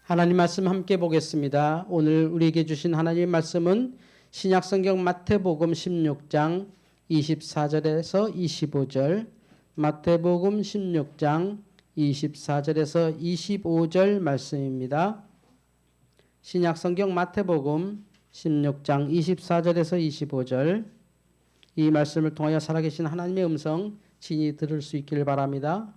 하나님 말씀 함께 보겠습니다. 오늘 우리에게 주신 하나님의 말씀은 신약성경 마태복음 16장 24절에서 25절, 마태복음 16장 24절에서 25절 말씀입니다. 신약성경 마태복음 16장 24절에서 25절, 이 말씀을 통하여 살아계신 하나님의 음성 친히 들을 수 있기를 바랍니다.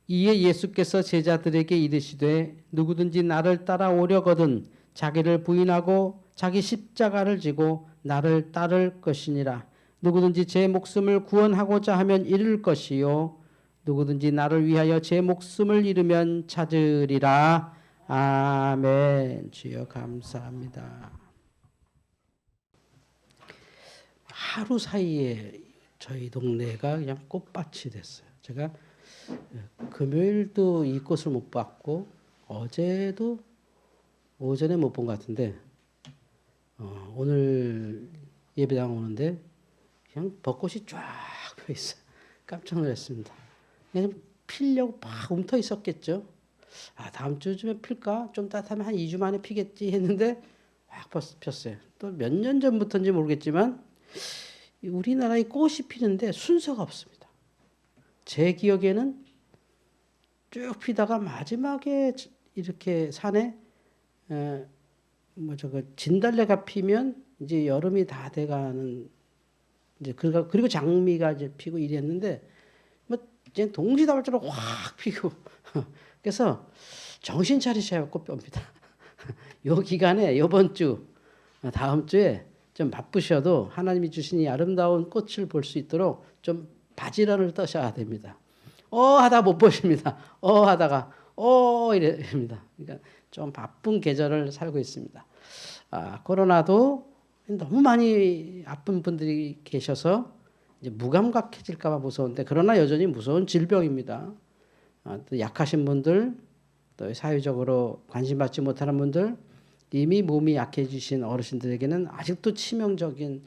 이에 예수께서 제자들에게 이르시되 누구든지 나를 따라오려거든 자기를 부인하고 자기 십자가를 지고 나를 따를 것이니라. 누구든지 제 목숨을 구원하고자 하면 잃을 것이요 누구든지 나를 위하여 제 목숨을 잃으면 찾으리라. 아멘. 주여 감사합니다. 하루 사이에 저희 동네가 그냥 꽃밭이 됐어요. 제가 금요일도 이 꽃을 못 봤고 어제도 오전에 못 본 것 같은데 오늘 예배당 오는데 그냥 벚꽃이 쫙 펴 있어요. 깜짝 놀랐습니다. 그냥 피려고 막 움터 있었겠죠. 다음 주쯤에 필까? 좀 따뜻하면 한 2주 만에 피겠지 했는데 확 폈어요. 또 몇 년 전부터인지 모르겠지만 우리나라에 꽃이 피는데 순서가 없습니다. 제 기억에는 쭉 피다가 마지막에 이렇게 산에 진달래가 피면 이제 여름이 다 돼가는 이제 그리고 장미가 이제 피고 이랬는데 뭐 이제 동시다발적으로 확 피고 그래서 정신 차리셔야 꽃피옵니다. 요 기간에 이번 주 다음 주에 좀 바쁘셔도 하나님이 주신 이 아름다운 꽃을 볼 수 있도록 좀 바지런을 떠셔야 됩니다. 하다 못 보십니다. 하다가 이랍니다. 그러니까 좀 바쁜 계절을 살고 있습니다. 코로나도 너무 많이 아픈 분들이 계셔서 이제 무감각해질까 봐 무서운데 그러나 여전히 무서운 질병입니다. 또 약하신 분들, 또 사회적으로 관심받지 못하는 분들, 이미 몸이 약해지신 어르신들에게는 아직도 치명적인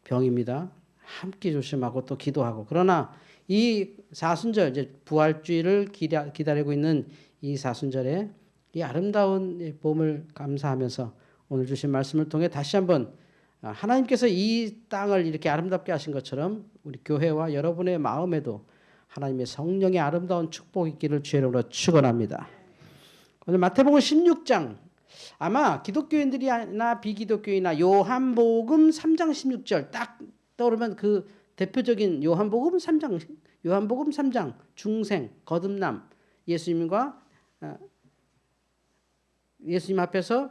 병입니다. 함께 조심하고 또 기도하고. 그러나 이 사순절, 이제 부활주의를 기다리고 있는 이 사순절에 이 아름다운 봄을 감사하면서 오늘 주신 말씀을 통해 다시 한번 하나님께서 이 땅을 이렇게 아름답게 하신 것처럼 우리 교회와 여러분의 마음에도 하나님의 성령의 아름다운 축복이 있기를 주의 이름으로 축원합니다. 오늘 마태복음 16장, 아마 기독교인들이나 비기독교인이나 요한복음 3장 16절 딱 떠오르면 그 대표적인 요한복음 3장 중생 거듭남, 예수님 앞에서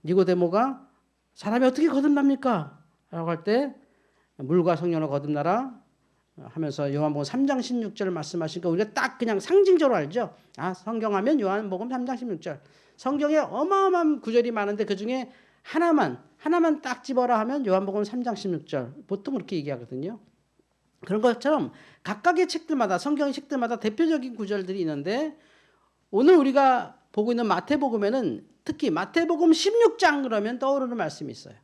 니고데모가 사람이 어떻게 거듭납니까? 라고 할 때 물과 성령으로 거듭나라 하면서 요한복음 3장 16절을 말씀하시니까 우리가 딱 그냥 상징적으로 알죠. 성경하면 요한복음 3장 16절. 성경에 어마어마한 구절이 많은데 그중에 하나만 딱 집어라 하면 요한복음 3장 16절. 보통 그렇게 얘기하거든요. 그런 것처럼 각각의 책들마다, 성경의 책들마다 대표적인 구절들이 있는데 오늘 우리가 보고 있는 마태복음에는 특히 마태복음 16장 그러면 떠오르는 말씀이 있어요.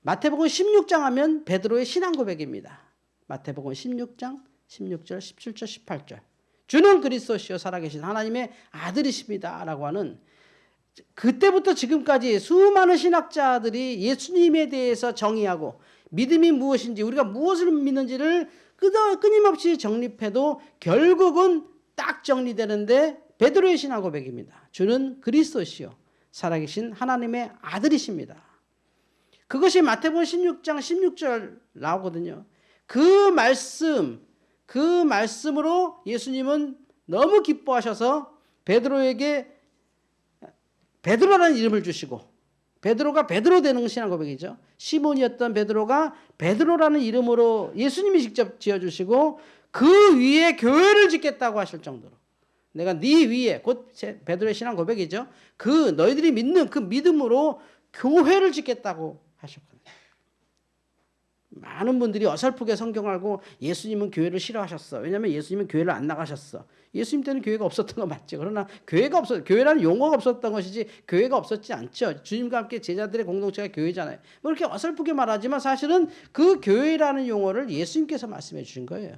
마태복음 16장 하면 베드로의 신앙 고백입니다. 마태복음 16장 16절, 17절, 18절. 주는 그리스도시요 살아계신 하나님의 아들이십니다 라고 하는, 그때부터 지금까지 수많은 신학자들이 예수님에 대해서 정의하고 믿음이 무엇인지, 우리가 무엇을 믿는지를 끊임없이 정립해도 결국은 딱 정리되는데 베드로의 신앙 고백입니다. 주는 그리스도시요 살아계신 하나님의 아들이십니다. 그것이 마태복음 16장 16절 나오거든요. 그 말씀으로 예수님은 너무 기뻐하셔서 베드로에게 베드로라는 이름을 주시고, 베드로가 베드로 되는 신앙 고백이죠. 시몬이었던 베드로가 베드로라는 이름으로 예수님이 직접 지어주시고 그 위에 교회를 짓겠다고 하실 정도로, 내가 네 위에, 곧 베드로의 신앙 고백이죠. 그 너희들이 믿는 그 믿음으로 교회를 짓겠다고 하셨거든요. 많은 분들이 어설프게 성경을 알고 예수님은 교회를 싫어하셨어. 왜냐하면 예수님은 교회를 안 나가셨어. 예수님 때는 교회가 없었던 거 맞죠. 그러나 교회라는 용어가 없었던 것이지 교회가 없었지 않죠. 주님과 함께 제자들의 공동체가 교회잖아요. 뭐 이렇게 어설프게 말하지만 사실은 그 교회라는 용어를 예수님께서 말씀해 주신 거예요.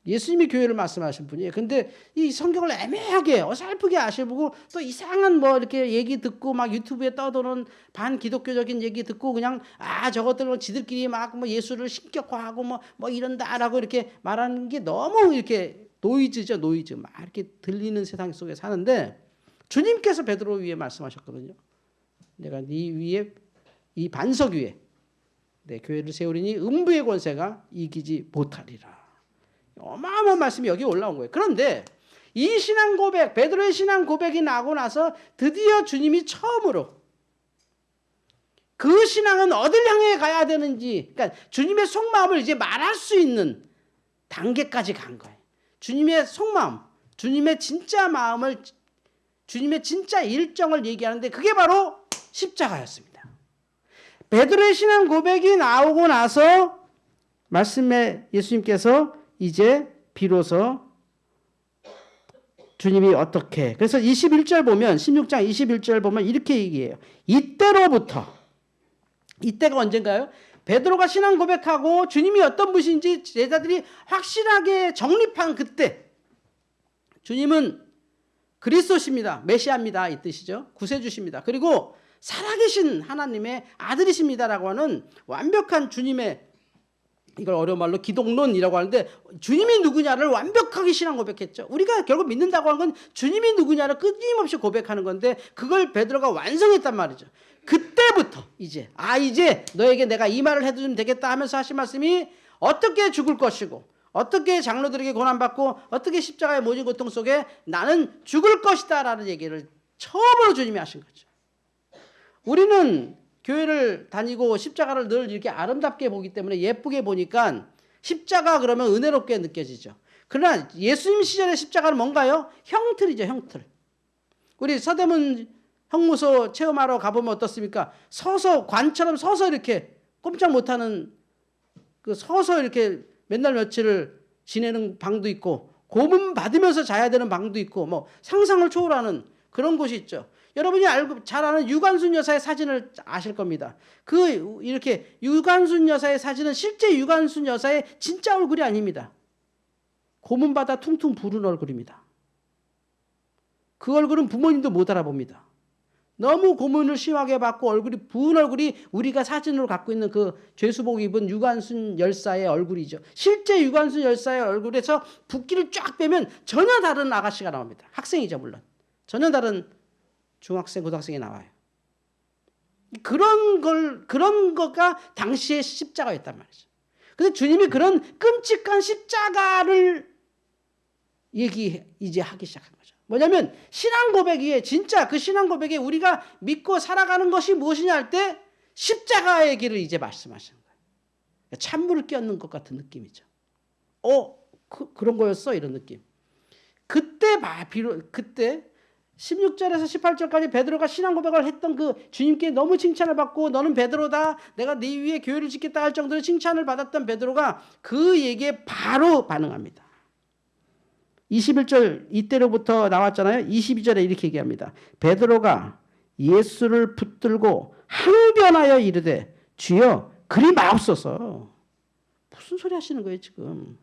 예수님이 교회를 말씀하신 분이에요. 근데 이 성경을 애매하게 어설프게 아시고 또 이상한 뭐 이렇게 얘기 듣고 막 유튜브에 떠도는 반기독교적인 얘기 듣고 그냥 저것들은 지들끼리 막 뭐 예수를 신격화하고 뭐 이런다라고 이렇게 말하는 게 너무 이렇게 노이즈죠, 노이즈. 막 이렇게 들리는 세상 속에 사는데 주님께서 베드로 위에 말씀하셨거든요. 내가 네 위에 이 반석 위에 내 교회를 세우리니 음부의 권세가 이기지 못하리라. 어마어마한 말씀이 여기 올라온 거예요. 그런데 이 신앙 고백, 베드로의 신앙 고백이 나고 나서 드디어 주님이 처음으로 그 신앙은 어딜 향해 가야 되는지, 그러니까 주님의 속마음을 이제 말할 수 있는 단계까지 간 거예요. 주님의 속마음, 주님의 진짜 마음을, 주님의 진짜 일정을 얘기하는데 그게 바로 십자가였습니다. 베드로의 신앙 고백이 나오고 나서 말씀에 예수님께서 이제 비로소 주님이 어떻게, 그래서 21절 보면 16장 21절 보면 이렇게 얘기해요. 이때로부터, 이때가 언젠가요? 베드로가 신앙 고백하고 주님이 어떤 분인지 제자들이 확실하게 정립한 그때 주님은 그리스도십니다. 메시아입니다. 이 뜻이죠. 구세주십니다. 그리고 살아계신 하나님의 아들이십니다라고 하는 완벽한 주님의, 이걸 어려운 말로 기독론이라고 하는데 주님이 누구냐를 완벽하게 신앙 고백했죠. 우리가 결국 믿는다고 하는 건 주님이 누구냐를 끊임없이 고백하는 건데 그걸 베드로가 완성했단 말이죠. 그때부터 이제 너에게 내가 이 말을 해주면 되겠다 하면서 하신 말씀이 어떻게 죽을 것이고 어떻게 장로들에게 고난받고 어떻게 십자가의 모진 고통 속에 나는 죽을 것이다 라는 얘기를 처음으로 주님이 하신 거죠. 우리는 교회를 다니고 십자가를 늘 이렇게 아름답게 보기 때문에 예쁘게 보니까 십자가 그러면 은혜롭게 느껴지죠. 그러나 예수님 시절의 십자가는 뭔가요? 형틀이죠, 형틀. 우리 서대문 형무소 체험하러 가보면 어떻습니까? 서서 관처럼 서서 이렇게 꼼짝 못하는 그 서서 이렇게 맨날 며칠을 지내는 방도 있고 고문 받으면서 자야 되는 방도 있고 뭐 상상을 초월하는 그런 곳이 있죠. 여러분이 잘 아는 유관순 여사의 사진을 아실 겁니다. 이렇게 유관순 여사의 사진은 실제 유관순 여사의 진짜 얼굴이 아닙니다. 고문받아 퉁퉁 부른 얼굴입니다. 그 얼굴은 부모님도 못 알아봅니다. 너무 고문을 심하게 받고 얼굴이 부은 얼굴이 우리가 사진으로 갖고 있는 그 죄수복 입은 유관순 열사의 얼굴이죠. 실제 유관순 열사의 얼굴에서 붓기를 쫙 빼면 전혀 다른 아가씨가 나옵니다. 학생이죠, 물론. 전혀 다른 중학생, 고등학생이 나와요. 그런 거가 당시의 십자가였단 말이죠. 근데 주님이 그런 끔찍한 십자가를 이제 하기 시작한 거죠. 뭐냐면 신앙 고백이에 진짜 그 신앙 고백에 우리가 믿고 살아가는 것이 무엇이냐 할 때 십자가의 길을 이제 말씀하시는 거예요. 찬물을 끼얹는 것 같은 느낌이죠. 그런 거였어 이런 느낌. 그때 16절에서 18절까지 베드로가 신앙 고백을 했던 그 주님께 너무 칭찬을 받고 너는 베드로다 내가 네 위에 교회를 짓겠다 할 정도로 칭찬을 받았던 베드로가 그 얘기에 바로 반응합니다. 21절 이때로부터 나왔잖아요. 22절에 이렇게 얘기합니다. 베드로가 예수를 붙들고 항변하여 이르되 주여 그리 마옵소서. 무슨 소리 하시는 거예요 지금.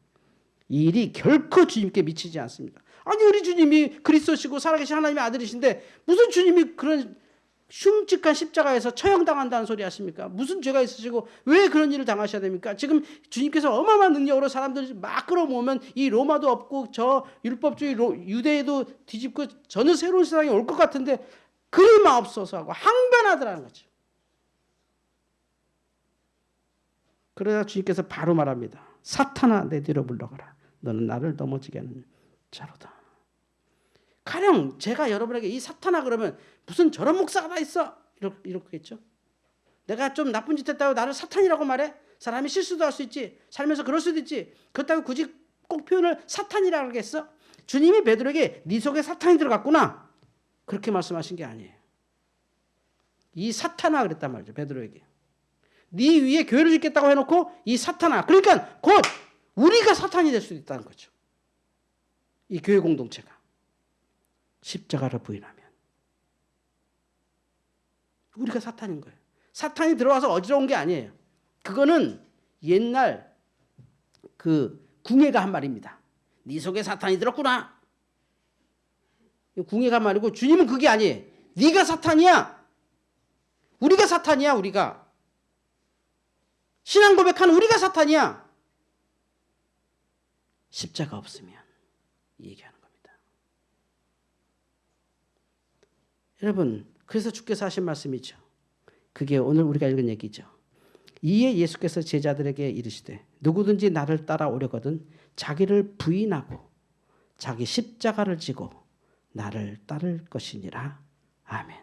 이 일이 결코 주님께 미치지 않습니다. 아니 우리 주님이 그리스도시고 살아계신 하나님의 아들이신데 무슨 주님이 그런 흉측한 십자가에서 처형당한다는 소리 하십니까? 무슨 죄가 있으시고 왜 그런 일을 당하셔야 됩니까? 지금 주님께서 어마어마한 능력으로 사람들을 막 끌어모으면 이 로마도 없고 저 율법주의 유대에도 뒤집고 전혀 새로운 세상이 올 것 같은데 그리 마옵소서 하고 항변하더라는 거죠. 그러자 주님께서 바로 말합니다. 사탄아 내 뒤로 물러가라. 너는 나를 넘어지게 하는 자로다. 가령 제가 여러분에게 이 사탄아 그러면 무슨 저런 목사가 다 있어 이렇겠죠. 내가 좀 나쁜 짓 했다고 나를 사탄이라고 말해? 사람이 실수도 할 수 있지. 살면서 그럴 수도 있지. 그렇다고 굳이 꼭 표현을 사탄이라고 하겠어? 주님이 베드로에게 네 속에 사탄이 들어갔구나 그렇게 말씀하신 게 아니에요. 이 사탄아 그랬단 말이죠. 베드로에게 네 위에 교회를 짓겠다고 해놓고 이 사탄아 그러니까 곧 우리가 사탄이 될 수도 있다는 거죠. 이 교회 공동체가 십자가를 부인하면 우리가 사탄인 거예요. 사탄이 들어와서 어지러운 게 아니에요. 그거는 옛날 그 궁예가 한 말입니다. 네 속에 사탄이 들었구나. 궁예가 말이고 주님은 그게 아니에요. 네가 사탄이야. 우리가 사탄이야. 우리가. 신앙 고백하는 우리가 사탄이야. 십자가 없으면 얘기하는 겁니다. 여러분, 그래서 주께서 하신 말씀이죠. 그게 오늘 우리가 읽은 얘기죠. 이에 예수께서 제자들에게 이르시되 누구든지 나를 따라오려거든 자기를 부인하고 자기 십자가를 지고 나를 따를 것이니라. 아멘.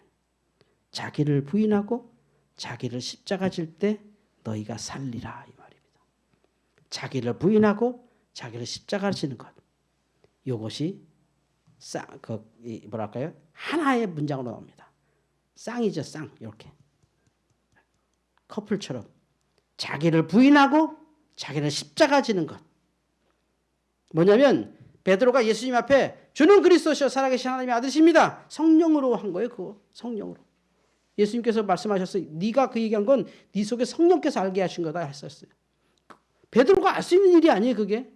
자기를 부인하고 자기를 십자가 질 때 너희가 살리라 이 말입니다. 자기를 부인하고 자기를 십자가 지는 것. 이것이 뭐랄까요? 하나의 문장으로 나옵니다. 쌍이죠, 쌍. 이렇게. 커플처럼 자기를 부인하고 자기를 십자가 지는 것. 뭐냐면 베드로가 예수님 앞에 주는 그리스도시요 살아계신 하나님의 아들이십니다. 성령으로 한 거예요. 그거 성령으로. 예수님께서 말씀하셨어요. 네가 그 얘기한 건 네 속에 성령께서 알게 하신 거다 했었어요. 베드로가 알 수 있는 일이 아니에요. 그게.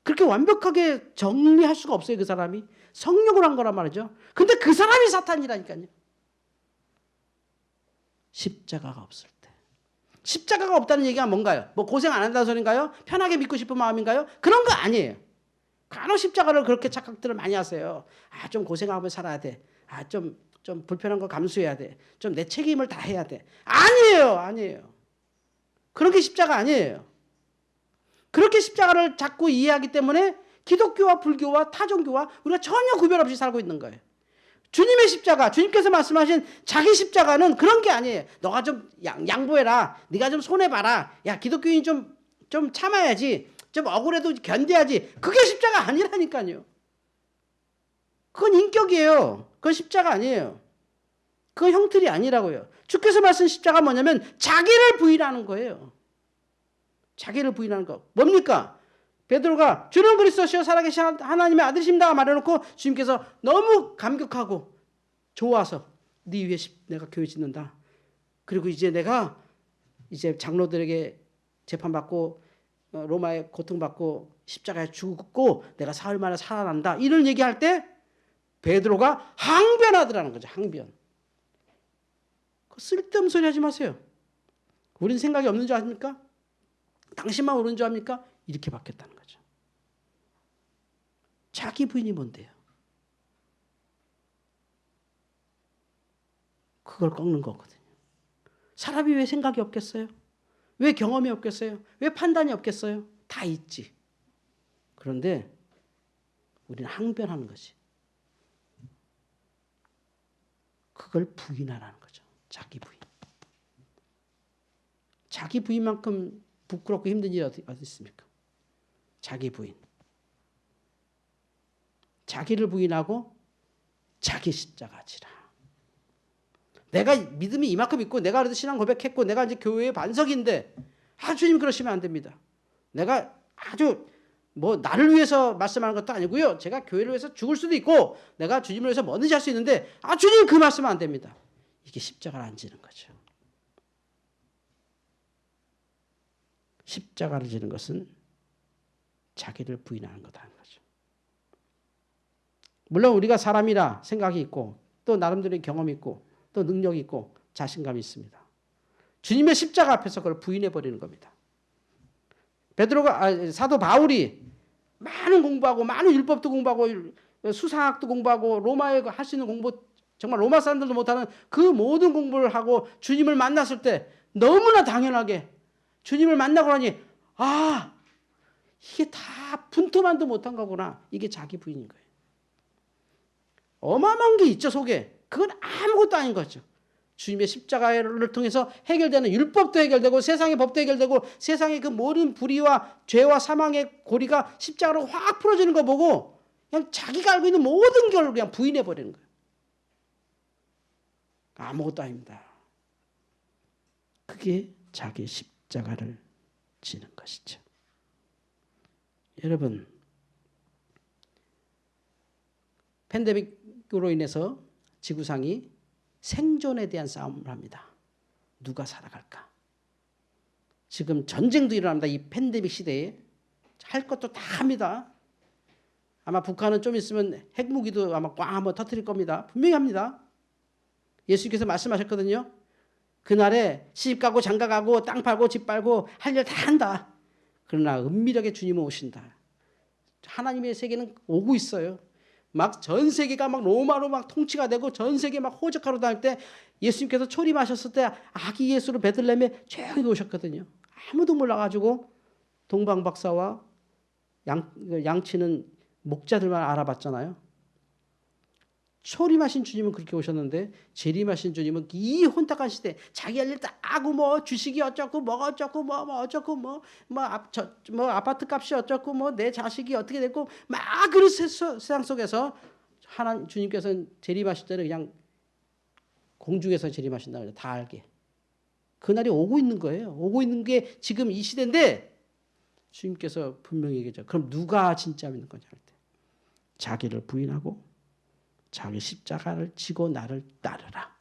그렇게 완벽하게 정리할 수가 없어요. 그 사람이. 성령으로 한 거란 말이죠. 근데 그 사람이 사탄이라니까요. 십자가가 없을 때. 십자가가 없다는 얘기가 뭔가요? 뭐 고생 안 한다는 소린가요? 편하게 믿고 싶은 마음인가요? 그런 거 아니에요. 간혹 십자가를 그렇게 착각들을 많이 하세요. 좀 고생하며 살아야 돼. 좀 불편한 거 감수해야 돼. 좀 내 책임을 다 해야 돼. 아니에요. 그런 게 십자가 아니에요. 그렇게 십자가를 자꾸 이해하기 때문에 기독교와 불교와 타종교와 우리가 전혀 구별 없이 살고 있는 거예요. 주님의 십자가, 주님께서 말씀하신 자기 십자가는 그런 게 아니에요. 너가 좀 양보해라. 네가 좀 손해봐라. 야, 기독교인 좀 참아야지. 좀 억울해도 견뎌야지. 그게 십자가 아니라니까요. 그건 인격이에요. 그건 십자가 아니에요. 그건 형틀이 아니라고요. 주께서 말씀 십자가 뭐냐면 자기를 부인하는 거예요. 자기를 부인하는 거. 뭡니까? 베드로가 주는 그리스도시요 살아계신 하나님의 아들이십니다 말해놓고 주님께서 너무 감격하고 좋아서 네 위에 내가 교회 짓는다. 그리고 이제 내가 이제 장로들에게 재판받고 로마에 고통받고 십자가에 죽고 내가 사흘 만에 살아난다. 이런 얘기할 때 베드로가 항변하더라는 거죠. 항변. 쓸데없는 소리 하지 마세요. 우린 생각이 없는 줄 아십니까? 당신만 옳은 줄 압니까? 이렇게 바뀌었다는 거죠. 자기 부인이 뭔데요? 그걸 꺾는 거거든요. 사람이 왜 생각이 없겠어요? 왜 경험이 없겠어요? 왜 판단이 없겠어요? 다 있지. 그런데 우리는 항변하는 것이. 그걸 부인하라는 거죠. 자기 부인. 자기 부인만큼 부끄럽고 힘든 일이 어디 있습니까? 자기 부인. 자기를 부인하고 자기 십자가 지라. 내가 믿음이 이만큼 있고 내가 그래도 신앙 고백했고 내가 이제 교회의 반석인데 주님 그러시면 안 됩니다. 내가 아주 뭐 나를 위해서 말씀하는 것도 아니고요. 제가 교회를 위해서 죽을 수도 있고 내가 주님을 위해서 뭐든지 할 수 있는데 주님 그 말씀은 안 됩니다. 이게 십자가를 안 지는 거죠. 십자가를 지는 것은 자기를 부인하는 거다는 거죠. 물론 우리가 사람이라 생각이 있고 또 나름대로의 경험이 있고 또 능력이 있고 자신감이 있습니다. 주님의 십자가 앞에서 그걸 부인해버리는 겁니다. 사도 바울이 많은 공부하고 많은 율법도 공부하고 수사학도 공부하고 로마에 할 수 있는 공부 정말 로마 사람들도 못하는 그 모든 공부를 하고 주님을 만났을 때 너무나 당연하게 주님을 만나고 나니 이게 다 분토만도 못한 거구나. 이게 자기 부인인 거예요. 어마어마한 게 있죠 속에. 그건 아무것도 아닌 거죠. 주님의 십자가를 통해서 해결되는 율법도 해결되고 세상의 법도 해결되고 세상의 그 모든 불의와 죄와 사망의 고리가 십자가로 확 풀어지는 거 보고 그냥 자기가 알고 있는 모든 걸 그냥 부인해버리는 거예요. 아무것도 아닙니다. 그게 자기 십자가를 지는 것이죠. 여러분, 팬데믹으로 인해서 지구상이 생존에 대한 싸움을 합니다. 누가 살아갈까? 지금 전쟁도 일어납니다. 이 팬데믹 시대에 할 것도 다 합니다. 아마 북한은 좀 있으면 핵무기도 아마 꽝 한번 터뜨릴 겁니다. 분명히 합니다. 예수님께서 말씀하셨거든요. 그날에 시집 가고 장가 가고 땅 팔고 집 팔고 할 일 다 한다. 그러나 은밀하게 주님은 오신다. 하나님의 세계는 오고 있어요. 막 전 세계가 막 로마로 막 통치가 되고 전 세계 막 호적하러 다닐 때 예수님께서 초림하셨을 때 아기 예수를 베들레헴에 조용히 오셨거든요. 아무도 몰라가지고 동방 박사와 양치는 목자들만 알아봤잖아요. 초림하신 주님은 그렇게 오셨는데 재림하신 주님은 이 혼탁한 시대 자기 할 일 다 하고 뭐 주식이 어쩌고 뭐 어쩌고 뭐 어쩌고 뭐 아파트 값이 어쩌고 뭐 내 자식이 어떻게 됐고 막 그런 세상 속에서 하나님 주님께서는 재림하실 때는 그냥 공중에서 재림하신다 그래요. 다 알게. 그날이 오고 있는 거예요. 오고 있는 게 지금 이 시대인데 주님께서 분명히 얘기하죠. 그럼 누가 진짜 믿는 거냐 할 때 자기를 부인하고 자기 십자가를 지고 나를 따르라.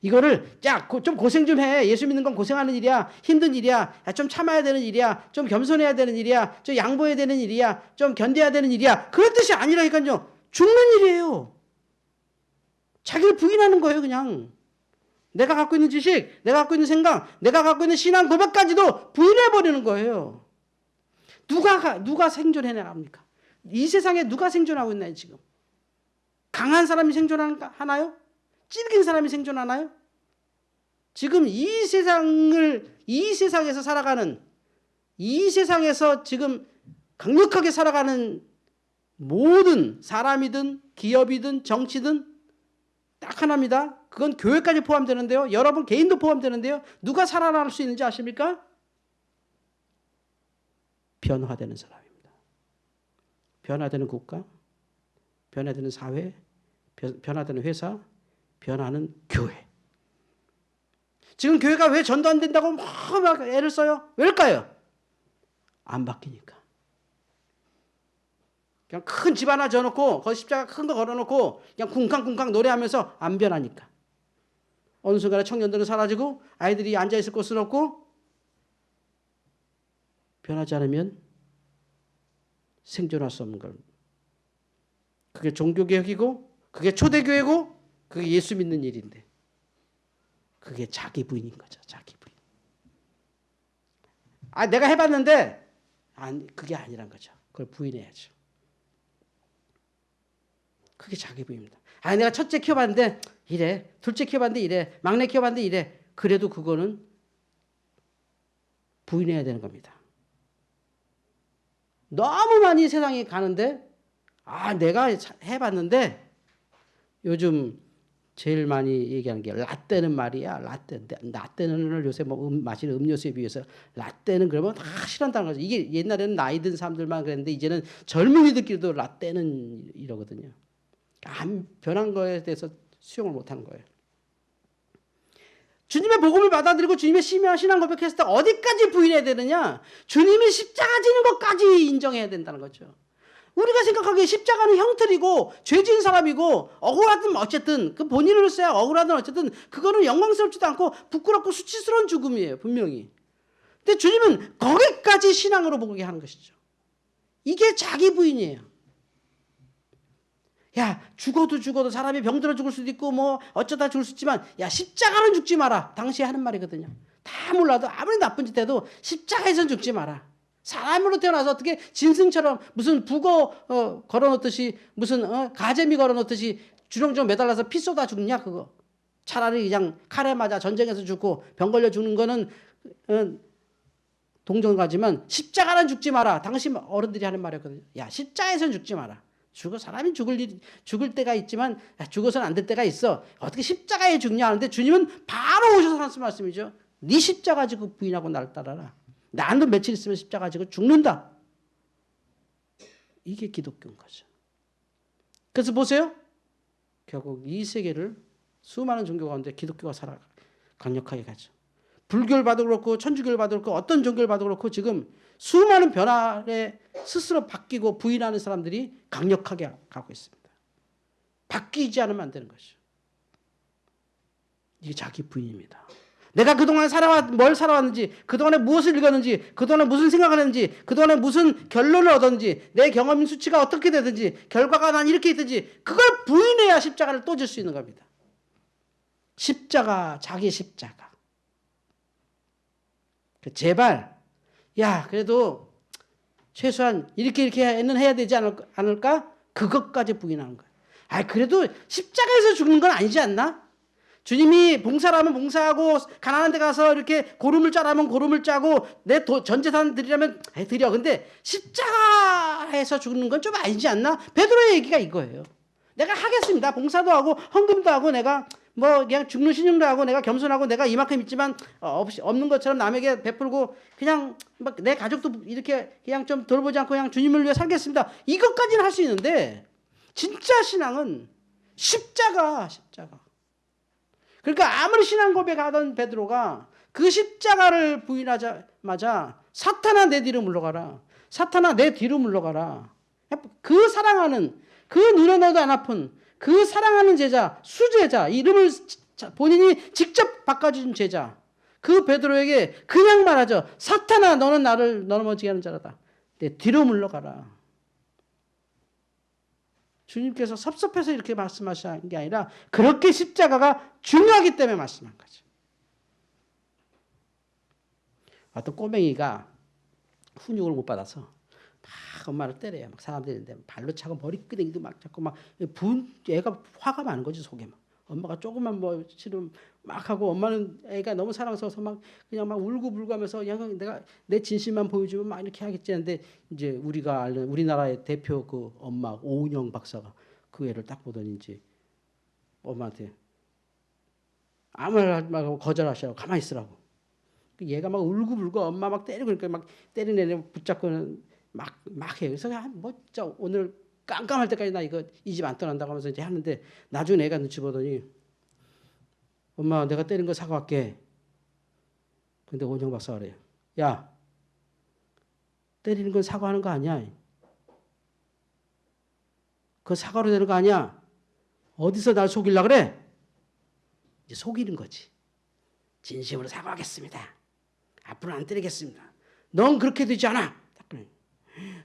이거를 좀 고생 좀 해. 예수 믿는 건 고생하는 일이야. 힘든 일이야. 좀 참아야 되는 일이야. 좀 겸손해야 되는 일이야. 좀 양보해야 되는 일이야. 좀 견뎌야 되는 일이야. 그런 뜻이 아니라니까요. 죽는 일이에요. 자기를 부인하는 거예요. 그냥. 내가 갖고 있는 지식, 내가 갖고 있는 생각, 내가 갖고 있는 신앙 고백까지도 부인해버리는 거예요. 누가 생존해나갑니까? 이 세상에 누가 생존하고 있나요 지금? 강한 사람이 생존하나요? 찔긴 사람이 생존하나요? 지금 이 세상에서 살아가는, 이 세상에서 지금 강력하게 살아가는 모든 사람이든 기업이든 정치든 딱 하나입니다. 그건 교회까지 포함되는데요. 여러분 개인도 포함되는데요. 누가 살아날 수 있는지 아십니까? 변화되는 사람입니다. 변화되는 국가, 변화되는 사회, 변화되는 회사, 변화하는 교회. 지금 교회가 왜 전도 안 된다고 막 애를 써요? 왜일까요? 안 바뀌니까. 그냥 큰 집 하나 져놓고 거기 십자가 큰 거 걸어놓고 그냥 쿵쾅쿵쾅 노래하면서 안 변하니까. 어느 순간에 청년들은 사라지고 아이들이 앉아있을 곳은 없고 변하지 않으면 생존할 수 없는 걸. 그게 종교개혁이고 그게 초대교회고 그게 예수 믿는 일인데 그게 자기 부인인 거죠. 자기 부인. 내가 해봤는데 그게 아니란 거죠. 그걸 부인해야죠. 그게 자기 부인입니다. 내가 첫째 키워봤는데 이래. 둘째 키워봤는데 이래. 막내 키워봤는데 이래. 그래도 그거는 부인해야 되는 겁니다. 너무 많이 세상이 가는데 내가 해봤는데 요즘 제일 많이 얘기하는 게 라떼는 말이야. 라떼는 요새 마시는 음료수에 비해서 라떼는 그러면 다 싫어한다는 거죠. 이게 옛날에는 나이 든 사람들만 그랬는데 이제는 젊은이들끼리도 라떼는 이러거든요. 안 변한 거에 대해서 수용을 못하는 거예요. 주님의 복음을 받아들이고 주님의 신앙 고백했을 때 어디까지 부인해야 되느냐? 주님이 십자가 지는 것까지 인정해야 된다는 거죠. 우리가 생각하기에 십자가는 형틀이고 죄진 사람이고 억울하든 어쨌든 그 본인으로서야 억울하든 어쨌든 그거는 영광스럽지도 않고 부끄럽고 수치스러운 죽음이에요. 분명히. 근데 주님은 거기까지 신앙으로 보게 하는 것이죠. 이게 자기 부인이에요. 죽어도 사람이 병들어 죽을 수도 있고 뭐 어쩌다 죽을 수 있지만 십자가는 죽지 마라. 당시에 하는 말이거든요. 다 몰라도 아무리 나쁜 짓 해도 십자가에선 죽지 마라. 사람으로 태어나서 어떻게 짐승처럼 무슨 북어 걸어놓듯이 무슨 가재미 걸어놓듯이 주렁주렁 매달라서 피 쏟아 죽냐 그거. 차라리 그냥 칼에 맞아 전쟁에서 죽고 병 걸려 죽는 거는 동정가지만 십자가는 죽지 마라. 당시 어른들이 하는 말이었거든요. 십자가에선 죽지 마라. 사람이 죽을 때가 있지만 죽어서는 안 될 때가 있어. 어떻게 십자가에 죽냐 하는데 주님은 바로 오셔서 하는 말씀이죠. 네 십자가 지고 부인하고 나를 따라라. 나도 며칠 있으면 십자가 지고 죽는다. 이게 기독교인 거죠. 그래서 보세요. 결국 이 세계를 수많은 종교 가운데 기독교가 강력하게 가죠. 불교를 봐도 그렇고 천주교를 봐도 그렇고 어떤 종교를 봐도 그렇고 지금 수많은 변화에 스스로 바뀌고 부인하는 사람들이 강력하게 가고 있습니다. 바뀌지 않으면 안 되는 것이죠. 이게 자기 부인입니다. 내가 그동안 뭘 살아왔는지, 그동안에 무엇을 읽었는지, 그동안에 무슨 생각을 했는지, 그동안에 무슨 결론을 얻었는지, 내 경험 수치가 어떻게 되든지, 결과가 난 이렇게 있든지, 그걸 부인해야 십자가를 또 질 수 있는 겁니다. 십자가, 자기 십자가. 제발, 야, 그래도 최소한 이렇게는 해야 되지 않을까? 그것까지 부인하는 거예요. 아, 그래도 십자가에서 죽는 건 아니지 않나? 주님이 봉사라면 봉사하고 가난한 데 가서 이렇게 고름을 짜라면 고름을 짜고 내 전 재산 드리라면 드려. 근데 십자가에서 죽는 건 좀 아니지 않나? 베드로의 얘기가 이거예요. 내가 하겠습니다. 봉사도 하고 헌금도 하고 내가 뭐 그냥 죽는 신용도 하고 내가 겸손하고 내가 이만큼 있지만 없는 것처럼 남에게 베풀고 그냥 막 내 가족도 이렇게 그냥 좀 돌보지 않고 그냥 주님을 위해 살겠습니다. 이것까지는 할 수 있는데 진짜 신앙은 십자가. 그러니까 아무리 신앙 고백하던 베드로가 그 십자가를 부인하자마자 사탄아 내 뒤로 물러가라. 사탄아 내 뒤로 물러가라. 그 사랑하는 그 눈에 넣어도 안 아픈 그 사랑하는 제자 수제자 이름을 본인이 직접 바꿔준 제자 그 베드로에게 그냥 말하죠. 사탄아 너는 나를 넘어지게 하는 자라다. 내 뒤로 물러가라. 주님께서 섭섭해서 이렇게 말씀하신 게 아니라 그렇게 십자가가 중요하기 때문에 말씀한 거죠. 어떤 꼬맹이가 훈육을 못 받아서 막 엄마를 때려요. 막 사람들이 발로 차고 머리끄댕이도 막 잡고 막 애가 화가 많은 거지 속에 막. 엄마가 조금만 뭐 싫으면 막 하고 엄마는 애가 너무 사랑스러워서 막 그냥 막 울고불고 하면서 그냥 내가 내 진실만 보여주면 막 이렇게 하겠지 하는데 이제 우리가 아는 우리나라의 대표 그 엄마 오은영 박사가 그 애를 딱 보더니 이제 엄마한테 아무 말 하지 말고 거절하시라고 가만히 있으라고. 얘가 막 울고불고 엄마 막 때리고 그러니까 막 때리는 애를 붙잡고는 막 해요. 그래서 뭐 진짜 오늘 깜깜할 때까지 나 이거 이 집 안 떠난다고 하면서 이제 하는데 나중에 애가 눈치 보더니 엄마 내가 때린 거 사과할게. 근데 원영 박사가 그래요. 야 때리는 건 사과하는 거 아니야. 그거 사과로 되는 거 아니야. 어디서 날 속이려고 그래? 이제 속이는 거지. 진심으로 사과하겠습니다. 앞으로는 안 때리겠습니다. 넌 그렇게 되지 않아. 딱 그래.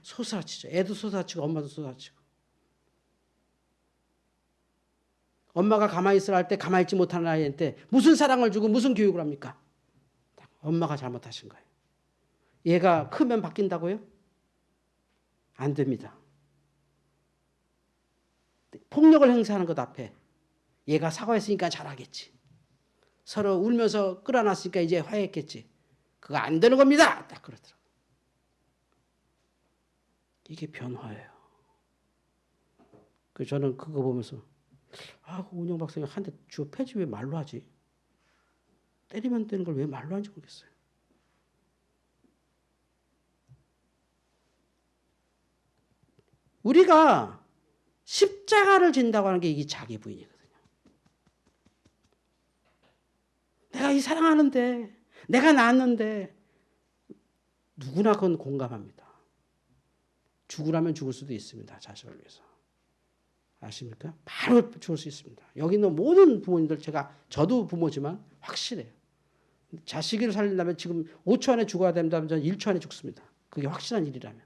솟아치죠. 애도 솟아치고 엄마도 솟아치고. 엄마가 가만히 있으라 할 때 가만히 있지 못하는 아이한테 무슨 사랑을 주고 무슨 교육을 합니까? 엄마가 잘못하신 거예요. 얘가 크면 바뀐다고요? 안 됩니다. 폭력을 행사하는 것 앞에 얘가 사과했으니까 잘하겠지. 서로 울면서 끌어놨으니까 이제 화해했겠지. 그거 안 되는 겁니다. 딱 그러더라고요. 이게 변화예요. 그래서 저는 그거 보면서 운영 박사님 한 대 주워 패지 왜 말로 하지? 때리면 되는 걸 왜 말로 하는지 모르겠어요. 우리가 십자가를 진다고 하는 게 이게 자기 부인이거든요. 내가 이 사랑하는데, 내가 낳았는데 누구나 그건 공감합니다. 죽으라면 죽을 수도 있습니다. 자식을 위해서. 아십니까? 바로 죽을 수 있습니다. 여기 있는 모든 부모님들 저도 부모지만 확실해요. 자식을 살린다면 지금 5초 안에 죽어야 된다면 저는 1초 안에 죽습니다. 그게 확실한 일이라면.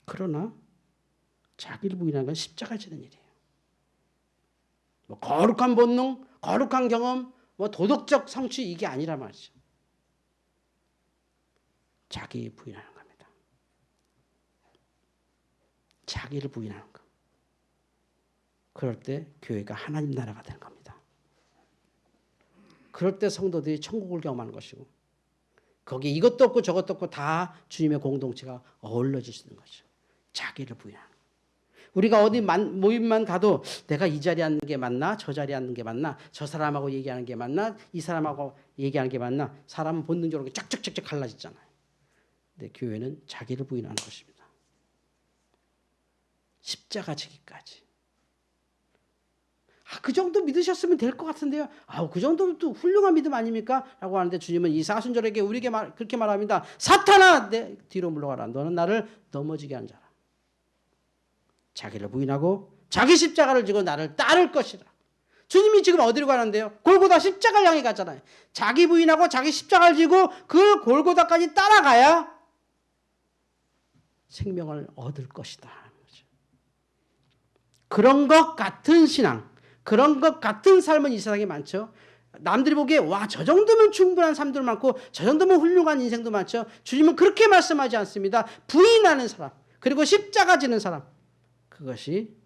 그러나 자기를 부인하는 건 십자가 지는 일이에요. 뭐 거룩한 본능, 거룩한 경험, 뭐 도덕적 성취 이게 아니라 말이죠. 자기 부인하는 겁니다. 자기를 부인하는 것. 그럴 때 교회가 하나님 나라가 되는 겁니다. 그럴 때 성도들이 천국을 경험하는 것이고 거기에 이것도 없고 저것도 없고 다 주님의 공동체가 어우러질 수 있는 거죠. 자기를 부인하는 것. 우리가 어디 모임만 가도 내가 이 자리에 앉는 게 맞나? 저 자리에 앉는 게 맞나? 저 사람하고 얘기하는 게 맞나? 이 사람하고 얘기하는 게 맞나? 사람은 본능적으로 쫙쫙쫙쫙 갈라지잖아요. 근데 교회는 자기를 부인하는 것입니다. 십자가 지기까지. 그 정도 믿으셨으면 될 것 같은데요. 그 정도도 훌륭한 믿음 아닙니까? 라고 하는데 주님은 이 사순절에게 우리에게 그렇게 말합니다. 사탄아 내 뒤로 물러가라. 너는 나를 넘어지게 한 자라. 자기를 부인하고 자기 십자가를 지고 나를 따를 것이라. 주님이 지금 어디로 가는데요? 골고다 십자가를 향해 갔잖아요. 자기 부인하고 자기 십자가를 지고 그 골고다까지 따라가야 생명을 얻을 것이다. 그런 것 같은 신앙, 그런 것 같은 삶은 이 세상에 많죠. 남들이 보기에 와, 저 정도면 충분한 삶도 많고 저 정도면 훌륭한 인생도 많죠. 주님은 그렇게 말씀하지 않습니다. 부인하는 사람, 그리고 십자가 지는 사람, 그것이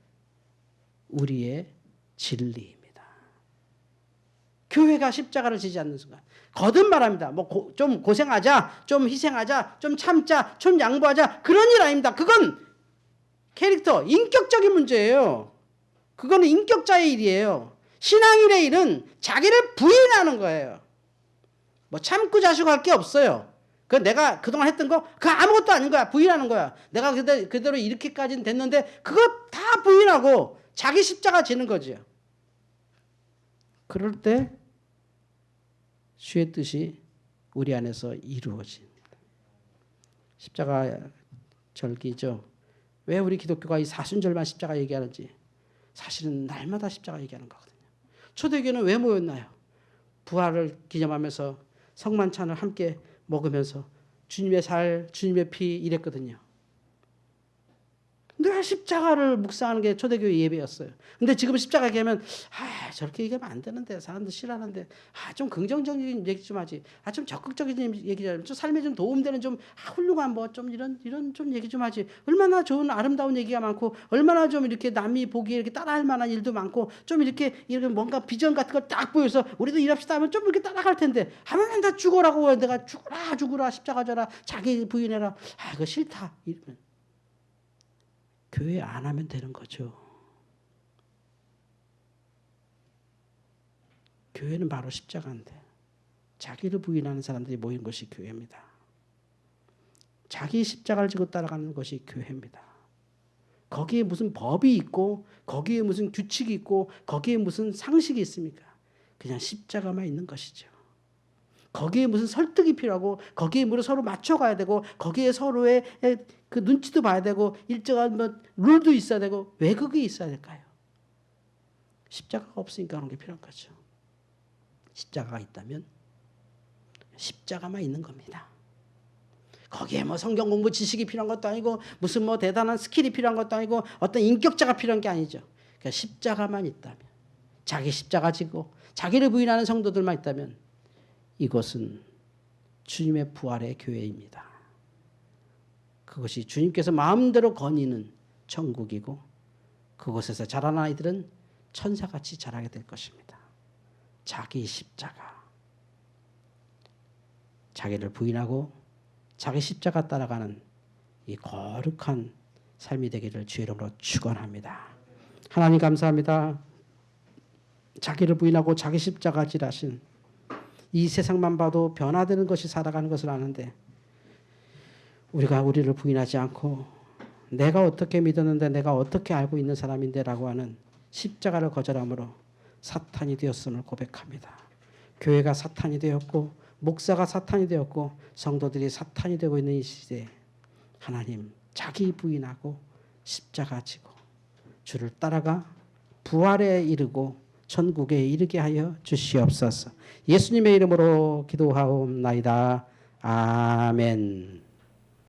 우리의 진리입니다. 교회가 십자가를 지지 않는 순간 거듭 말합니다. 좀 고생하자, 좀 희생하자, 좀 참자, 좀 양보하자, 그런 일 아닙니다. 그건 캐릭터, 인격적인 문제예요. 그거는 인격자의 일이에요. 신앙인의 일은 자기를 부인하는 거예요. 참고 자식할 게 없어요. 그 내가 그동안 했던 거 그거 아무것도 아닌 거야. 부인하는 거야. 내가 그대로 이렇게까지는 됐는데 그거 다 부인하고 자기 십자가 지는 거죠. 그럴 때 주의 뜻이 우리 안에서 이루어집니다. 십자가 절기죠. 왜 우리 기독교가 이 사순절만 십자가 얘기하는지, 사실은 날마다 십자가 얘기하는 거거든요. 초대교회는 왜 모였나요? 부활을 기념하면서 성만찬을 함께 먹으면서 주님의 살, 주님의 피 이랬거든요. 늘 십자가를 묵상하는 게 초대교회 예배였어요. 근데 지금 십자가 얘기하면 저렇게 얘기하면 안 되는데, 사람들 싫어하는데, 좀 긍정적인 얘기 좀 하지, 좀 적극적인 얘기 좀, 삶에 좀 도움되는 좀 훌륭한 좀 이런 좀 얘기 좀 하지. 얼마나 좋은 아름다운 얘기가 많고, 얼마나 좀 이렇게 남이 보기에 이렇게 따라할 만한 일도 많고, 좀 이렇게 뭔가 비전 같은 걸 딱 보여서 우리도 일합시다 하면 좀 이렇게 따라갈 텐데, 하면 다 죽어라고, 내가 죽으라 십자가 져라, 자기 부인해라, 그거 싫다 이러면 교회 안 하면 되는 거죠. 교회는 바로 십자가인데, 자기를 부인하는 사람들이 모인 것이 교회입니다. 자기 십자가를 지고 따라가는 것이 교회입니다. 거기에 무슨 법이 있고, 거기에 무슨 규칙이 있고, 거기에 무슨 상식이 있습니까? 그냥 십자가만 있는 것이죠. 거기에 무슨 설득이 필요하고, 거기에 서로 맞춰가야 되고, 거기에 서로의 그 눈치도 봐야 되고, 일정한 룰도 있어야 되고, 왜 그게 있어야 될까요? 십자가가 없으니까 그런 게 필요한 거죠. 십자가가 있다면 십자가만 있는 겁니다. 거기에 성경 공부 지식이 필요한 것도 아니고, 무슨 대단한 스킬이 필요한 것도 아니고, 어떤 인격자가 필요한 게 아니죠. 그러니까 십자가만 있다면, 자기 십자가 지고 자기를 부인하는 성도들만 있다면, 이것은 주님의 부활의 교회입니다. 그것이 주님께서 마음대로 거니는 천국이고, 그곳에서 자란 아이들은 천사같이 자라게 될 것입니다. 자기 십자가, 자기를 부인하고 자기 십자가 따라가는 이 거룩한 삶이 되기를 주의 이름으로 축원합니다. 하나님 감사합니다. 자기를 부인하고 자기 십자가 지라신 이 세상만 봐도 변화되는 것이 살아가는 것을 아는데, 우리가 우리를 부인하지 않고 내가 어떻게 믿었는데, 내가 어떻게 알고 있는 사람인데 라고 하는 십자가를 거절함으로 사탄이 되었음을 고백합니다. 교회가 사탄이 되었고, 목사가 사탄이 되었고, 성도들이 사탄이 되고 있는 이 시대에 하나님, 자기 부인하고 십자가 지고 주를 따라가 부활에 이르고 천국에 이르게 하여 주시옵소서. 예수님의 이름으로 기도하옵나이다. 아멘.